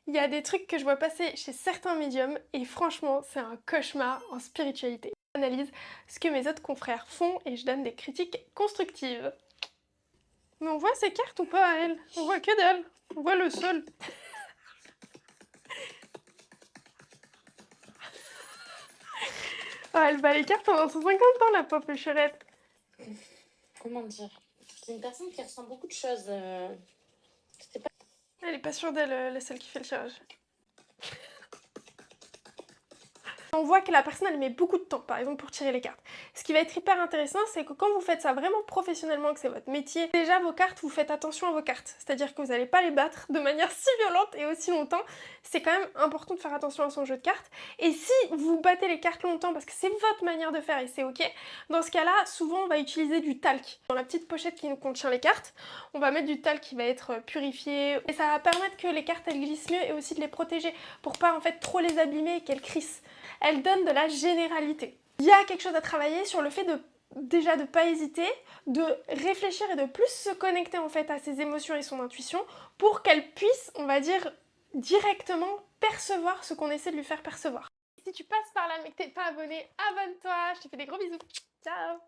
Il y a des trucs que je vois passer chez certains médiums et franchement, c'est un cauchemar en spiritualité. J'analyse ce que mes autres confrères font et je donne des critiques constructives. Mais on voit ces cartes ou pas, elle? On voit que dalle. On voit le sol. Ah, elle bat les cartes pendant 150 ans, la pauvre pécherette. Comment dire? C'est une personne qui ressent beaucoup de choses. Elle est pas sûre d'elle, celle qui fait le tirage. On voit que la personne elle met beaucoup de temps par exemple pour tirer les cartes. Ce qui va être hyper intéressant c'est que quand vous faites ça vraiment professionnellement, que c'est votre métier, déjà vos cartes, vous faites attention à vos cartes. C'est-à-dire que vous n'allez pas les battre de manière si violente et aussi longtemps. C'est quand même important de faire attention à son jeu de cartes. Et si vous battez les cartes longtemps parce que c'est votre manière de faire et c'est ok, dans ce cas-là, souvent on va utiliser du talc. Dans la petite pochette qui nous contient les cartes, on va mettre du talc qui va être purifié et ça va permettre que les cartes elles glissent mieux et aussi de les protéger pour pas en fait trop les abîmer et qu'elles crissent. Elle donne de la généralité. Il y a quelque chose à travailler sur le fait de déjà de pas hésiter, de réfléchir et de plus se connecter en fait à ses émotions et son intuition pour qu'elle puisse, on va dire, directement percevoir ce qu'on essaie de lui faire percevoir. Si tu passes par là mais que t'es pas abonné, abonne-toi, je te fais des gros bisous. Ciao!